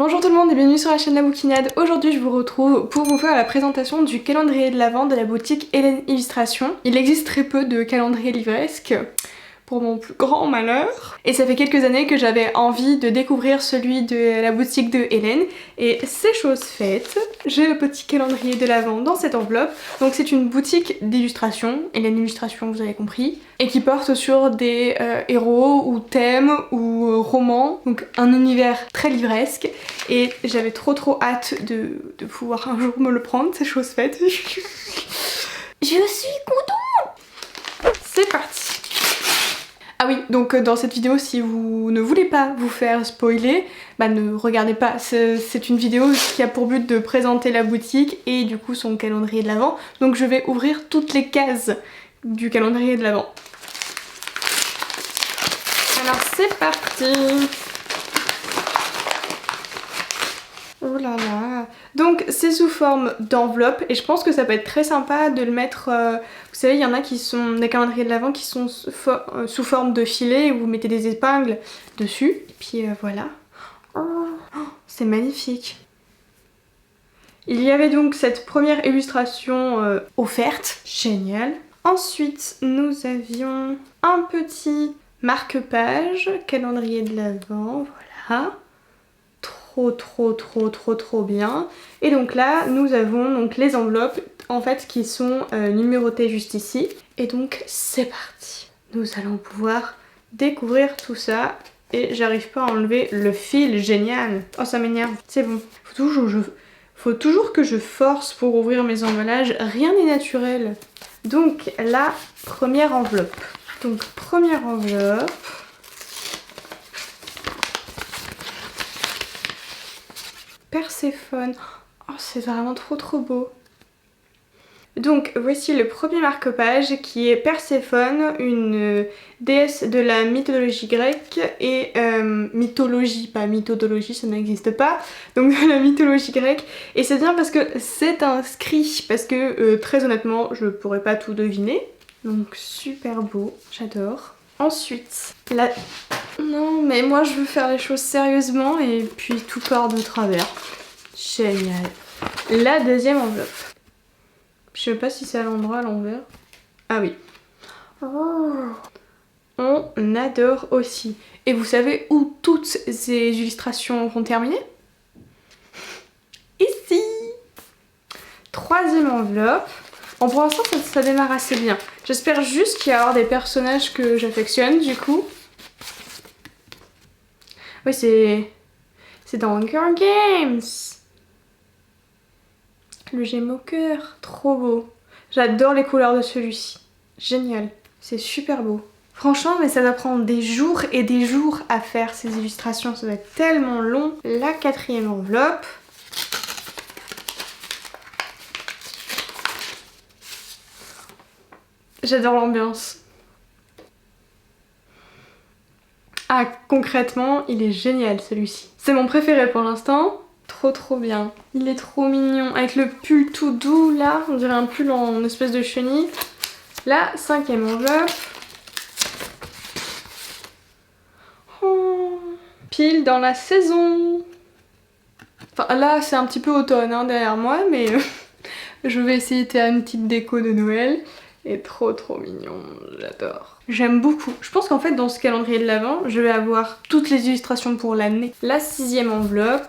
Bonjour tout le monde et bienvenue sur la chaîne La Bouquinade. Aujourd'hui je vous retrouve pour vous faire la présentation du calendrier de l'Avent de la boutique Hélène Illustration. Il existe très peu de calendriers livresques, pour mon plus grand malheur. Et ça fait quelques années que j'avais envie de découvrir celui de la boutique de Hélène. Et c'est chose faite, j'ai le petit calendrier de l'Avent dans cette enveloppe. Donc c'est une boutique d'illustration, Hélène Illustration vous avez compris, et qui porte sur des héros ou thèmes ou romans, donc un univers très livresque. Et j'avais trop hâte de pouvoir un jour me le prendre, c'est chose faite. Je suis contente. C'est parti. Ah oui, donc dans cette vidéo, si vous ne voulez pas vous faire spoiler, bah ne regardez pas. C'est une vidéo qui a pour but de présenter la boutique et du coup son calendrier de l'Avent. Donc je vais ouvrir toutes les cases du calendrier de l'Avent. Alors c'est parti. Oh là là. Donc c'est sous forme d'enveloppe et je pense que ça peut être très sympa de le mettre, vous savez il y en a qui sont des calendriers de l'Avent qui sont sous forme de filet où vous mettez des épingles dessus et puis voilà. Oh, c'est magnifique. Il y avait donc cette première illustration offerte, génial. Ensuite nous avions un petit marque-page, calendrier de l'Avent, voilà. Trop bien. Et donc là nous avons donc les enveloppes en fait qui sont numérotées juste ici. Et donc c'est parti. Nous allons pouvoir découvrir tout ça. Et j'arrive pas à enlever le fil, génial. Oh ça m'énerve, c'est bon. Faut toujours que je force pour ouvrir mes emballages, rien n'est naturel. Donc la première enveloppe. Donc première enveloppe. Perséphone, oh c'est vraiment trop beau. Donc voici le premier marque-page qui est Perséphone, une déesse de la mythologie grecque et mythologie, pas mythodologie, ça n'existe pas, donc de la mythologie grecque. Et c'est bien parce que c'est inscrit, parce que très honnêtement je pourrais pas tout deviner, donc super beau, j'adore. Ensuite, la... Non mais moi je veux faire les choses sérieusement et puis tout part de travers. Génial. La deuxième enveloppe. Je sais pas si c'est à l'endroit, à l'envers. Ah oui. Oh. On adore aussi. Et vous savez où toutes ces illustrations vont terminer? Ici. Troisième enveloppe. Bon, pour l'instant ça démarre assez bien. J'espère juste qu'il va y avoir des personnages que j'affectionne du coup. Oui c'est dans Hunger Games. Le Gémeaux cœur, trop beau. J'adore les couleurs de celui-ci. Génial, c'est super beau. Franchement, mais ça va prendre des jours et des jours à faire ces illustrations. Ça va être tellement long. La quatrième enveloppe. J'adore l'ambiance. Ah, concrètement, il est génial celui-ci. C'est mon préféré pour l'instant. Trop bien. Il est trop mignon. Avec le pull tout doux là, on dirait un pull en espèce de chenille. La cinquième enveloppe. Oh. Pile dans la saison. Enfin là c'est un petit peu automne hein, derrière moi, mais je vais essayer de faire une petite déco de Noël. Et trop mignon, j'adore. J'aime beaucoup. Je pense qu'en fait dans ce calendrier de l'Avent, je vais avoir toutes les illustrations pour l'année. La sixième enveloppe.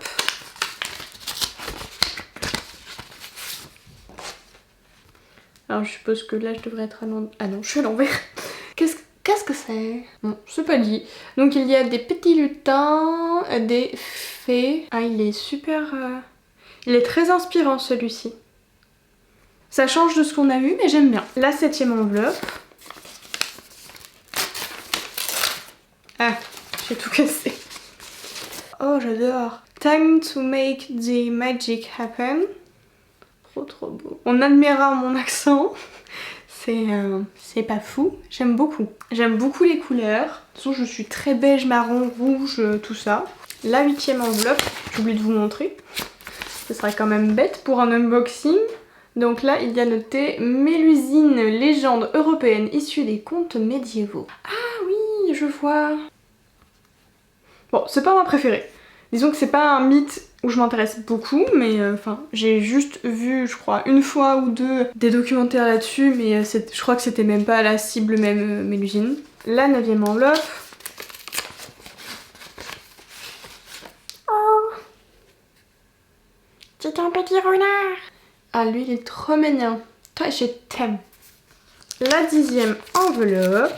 Alors je suppose que là je devrais être à l'envers. Ah non, je suis à l'envers. Qu'est-ce que c'est? Bon, c'est pas dit. Donc il y a des petits lutins, des fées. Ah il est super... Il est très inspirant celui-ci. Ça change de ce qu'on a eu mais j'aime bien. La septième enveloppe. Ah, j'ai tout cassé. Oh j'adore. Time to make the magic happen. Trop beau. On admirera mon accent. C'est pas fou. J'aime beaucoup. J'aime beaucoup les couleurs. De toute façon, je suis très beige, marron, rouge, tout ça. La huitième enveloppe, j'ai oublié de vous montrer. Ce serait quand même bête pour un unboxing. Donc là, il y a noté Mélusine, légende européenne issue des contes médiévaux. Ah oui, je vois. Bon, c'est pas ma préférée. Disons que c'est pas un mythe où je m'intéresse beaucoup, mais enfin j'ai juste vu je crois une fois ou deux des documentaires là-dessus, mais je crois que c'était même pas la cible même Mélusine. La 9e enveloppe. Oh, c'est un petit renard. Ah lui il est trop mignon. Toi je t'aime. La 10e enveloppe.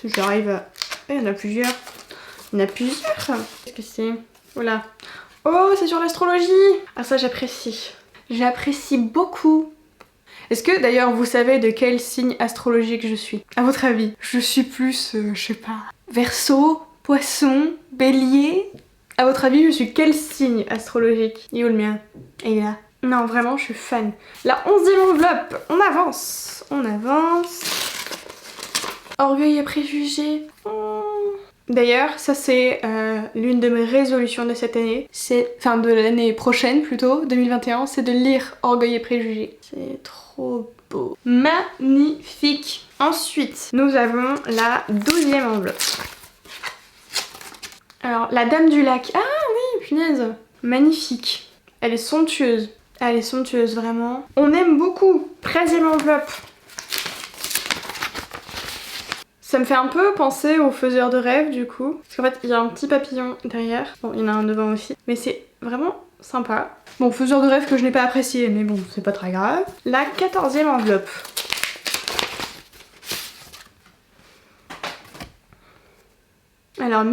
Si j'arrive à... il y en a plusieurs. Il y en a plusieurs. Qu'est-ce que c'est? Voilà. Oh, c'est sur l'astrologie. Ah ça j'apprécie. J'apprécie beaucoup. Est-ce que d'ailleurs vous savez de quel signe astrologique je suis? À votre avis? Je suis plus, je sais pas, Verseau, Poisson, Bélier? À votre avis je suis quel signe astrologique? Il est où le mien? Il est là. Non vraiment je suis fan. La 11e enveloppe. On avance. On avance. Orgueil et préjugés. D'ailleurs, ça c'est l'une de mes résolutions de cette année, enfin de l'année prochaine plutôt, 2021, c'est de lire Orgueil et préjugés. C'est trop beau. Magnifique. Ensuite, nous avons la 12e enveloppe. Alors, la Dame du Lac. Ah oui, punaise. Magnifique. Elle est somptueuse. Elle est somptueuse, vraiment. On aime beaucoup. 13e enveloppe. Ça me fait un peu penser aux faiseurs de rêves du coup. Parce qu'en fait il y a un petit papillon derrière. Bon il y en a un devant aussi. Mais c'est vraiment sympa. Bon faiseur de rêve que je n'ai pas apprécié mais bon c'est pas très grave. La 14e enveloppe. Alors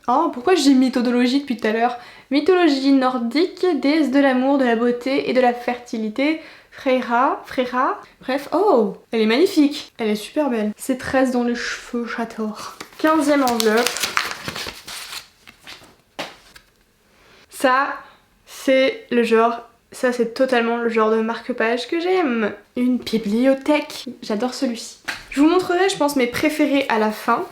oh pourquoi j'ai mythodologie depuis tout à l'heure? Mythologie nordique, déesse de l'amour, de la beauté et de la fertilité. Freyra, bref, oh, elle est magnifique, elle est super belle. Ses tresses dans les cheveux, j'adore. 15e enveloppe. Ça, c'est le genre, ça c'est totalement le genre de marque-page que j'aime. Une bibliothèque, j'adore celui-ci. Je vous montrerai, je pense, mes préférés à la fin.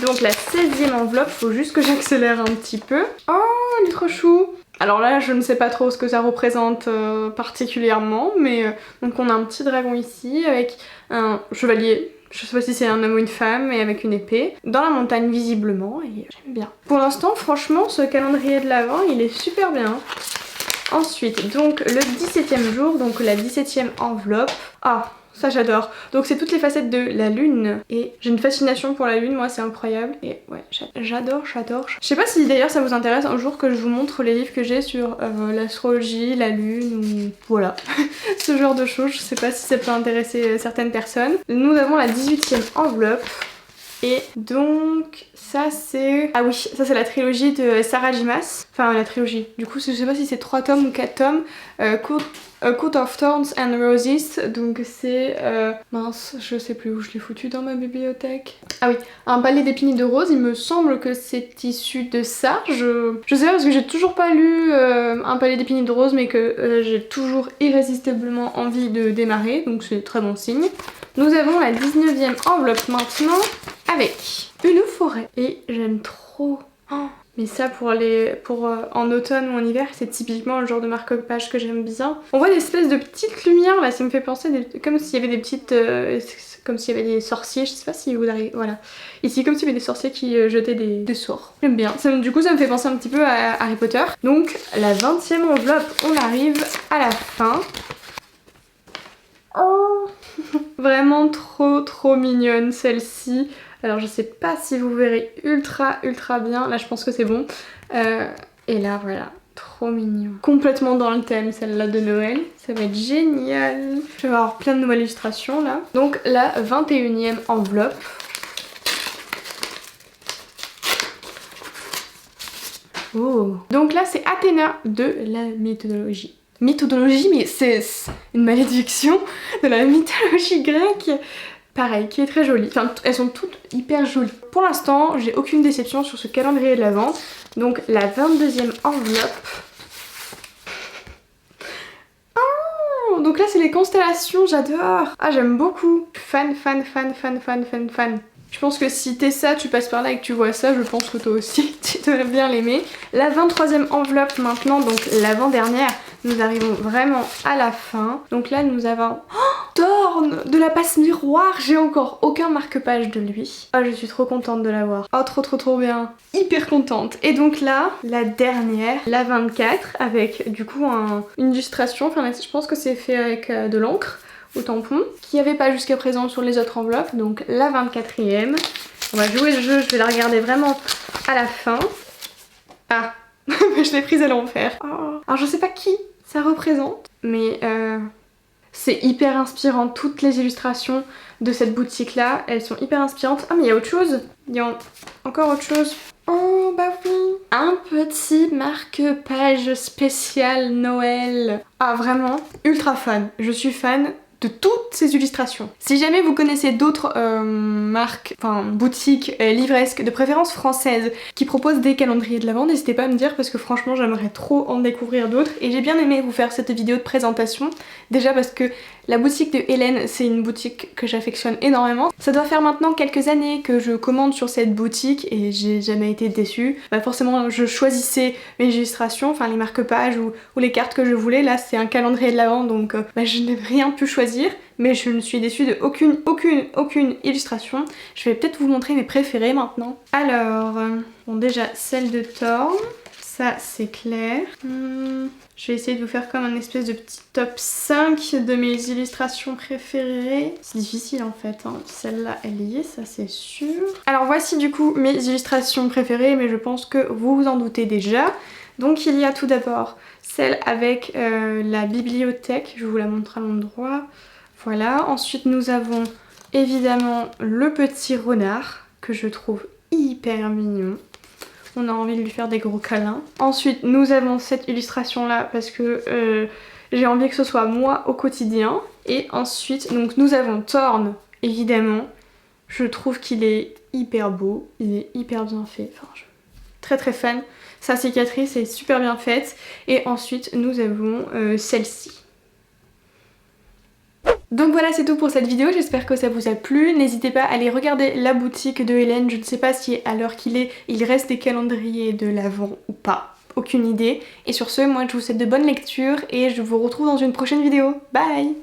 Donc la 16e enveloppe, faut juste que j'accélère un petit peu. Oh, il est trop chou. Alors là, je ne sais pas trop ce que ça représente particulièrement, mais donc on a un petit dragon ici avec un chevalier. Je sais pas si c'est un homme ou une femme, mais avec une épée. Dans la montagne visiblement, et j'aime bien. Pour l'instant, franchement, ce calendrier de l'Avent, il est super bien. Ensuite, donc le 17e jour, donc la 17e enveloppe. Ah, ça j'adore. Donc c'est toutes les facettes de la lune. Et j'ai une fascination pour la lune, moi c'est incroyable. Et ouais, j'adore. Je sais pas si d'ailleurs ça vous intéresse un jour que je vous montre les livres que j'ai sur l'astrologie, la lune ou voilà. Ce genre de choses. Je sais pas si ça peut intéresser certaines personnes. Nous avons la 18e enveloppe. Et donc ça c'est... Ah oui, ça c'est la trilogie de Sarah J. Maas. Enfin la trilogie. Du coup je sais pas si c'est 3 tomes ou 4 tomes. Coat of Thorns and Roses. Donc c'est... mince, je sais plus où je l'ai foutu dans ma bibliothèque. Ah oui, un palais d'épines et de roses. Il me semble que c'est issu de ça. Je sais pas parce que j'ai toujours pas lu un palais d'épines et de roses, mais que j'ai toujours irrésistiblement envie de démarrer. Donc c'est très bon signe. Nous avons la 19e enveloppe maintenant avec une forêt. Et j'aime trop. Oh, mais ça pour en automne ou en hiver, c'est typiquement le genre de marque-page que j'aime bien. On voit des espèces de petites lumières là, ça me fait penser comme s'il y avait des petites... comme s'il y avait des sorciers, je sais pas si vous arrivez... Voilà. Ici comme s'il y avait des sorciers qui jetaient des sorts. J'aime bien. Du coup ça me fait penser un petit peu à Harry Potter. Donc la 20e enveloppe, on arrive à la fin. Oh vraiment trop mignonne celle-ci. Alors je sais pas si vous verrez ultra bien. Là je pense que c'est bon. Et là voilà, trop mignon. Complètement dans le thème celle-là de Noël. Ça va être génial. Je vais avoir plein de nouvelles illustrations là. Donc la 21e enveloppe. Oh. Donc là c'est Athéna de la mythologie. Mythologie, mais c'est une malédiction de la mythologie grecque. Pareil, qui est très jolie. Enfin, elles sont toutes hyper jolies. Pour l'instant, j'ai aucune déception sur ce calendrier de l'Avent. Donc la 22e enveloppe. Oh, donc là, c'est les constellations, j'adore. Ah, j'aime beaucoup. Fan. Je pense que si t'es ça, tu passes par là et que tu vois ça, je pense que toi aussi tu devrais bien l'aimer. La 23e enveloppe maintenant, donc l'avant-dernière. Nous arrivons vraiment à la fin. Donc là nous avons Thorn de la passe miroir. J'ai encore aucun marque-page de lui. Oh, je suis trop contente de l'avoir. Oh, trop bien. Hyper contente. Et donc là, la dernière, la 24, avec du coup une illustration. Enfin, je pense que c'est fait avec de l'encre au tampon, qui n'y avait pas jusqu'à présent sur les autres enveloppes. Donc la 24e. On va jouer le jeu, je vais la regarder vraiment à la fin. Ah, je l'ai prise à l'envers. Oh. Alors je sais pas qui ça représente, mais c'est hyper inspirant. Toutes les illustrations de cette boutique là, elles sont hyper inspirantes. Ah mais il y a autre chose, il y a encore autre chose. Oh bah oui, un petit marque-page spécial Noël. Ah vraiment, ultra fan, je suis fan de toutes ces illustrations. Si jamais vous connaissez d'autres marques, enfin boutiques livresques, de préférence françaises, qui proposent des calendriers de l'Avent, n'hésitez pas à me dire parce que franchement j'aimerais trop en découvrir d'autres et j'ai bien aimé vous faire cette vidéo de présentation. Déjà parce que la boutique de Hélène, c'est une boutique que j'affectionne énormément. Ça doit faire maintenant quelques années que je commande sur cette boutique et j'ai jamais été déçue. Bah forcément je choisissais mes illustrations, enfin les marque-pages ou les cartes que je voulais. Là c'est un calendrier de l'Avent donc je n'ai rien pu choisir. Mais je ne suis déçue de aucune illustration. Je vais peut-être vous montrer mes préférées maintenant. Alors, bon déjà celle de Thorn, ça c'est clair. Je vais essayer de vous faire comme un espèce de petit top 5 de mes illustrations préférées. C'est difficile en fait, hein. Celle-là elle y est, ça c'est sûr. Alors voici du coup mes illustrations préférées, mais je pense que vous vous en doutez déjà. Donc il y a tout d'abord celle avec la bibliothèque, je vous la montre à l'endroit. Voilà, ensuite nous avons évidemment le petit renard que je trouve hyper mignon. On a envie de lui faire des gros câlins. Ensuite nous avons cette illustration là parce que j'ai envie que ce soit moi au quotidien. Et ensuite donc nous avons Thorn évidemment. Je trouve qu'il est hyper beau, il est hyper bien fait. Enfin, je suis très fan. Sa cicatrice est super bien faite. Et ensuite nous avons celle-ci. Donc voilà, c'est tout pour cette vidéo, j'espère que ça vous a plu. N'hésitez pas à aller regarder la boutique de Hélène. Je ne sais pas si à l'heure qu'il est, il reste des calendriers de l'Avent ou pas. Aucune idée. Et sur ce, moi je vous souhaite de bonnes lectures et je vous retrouve dans une prochaine vidéo. Bye!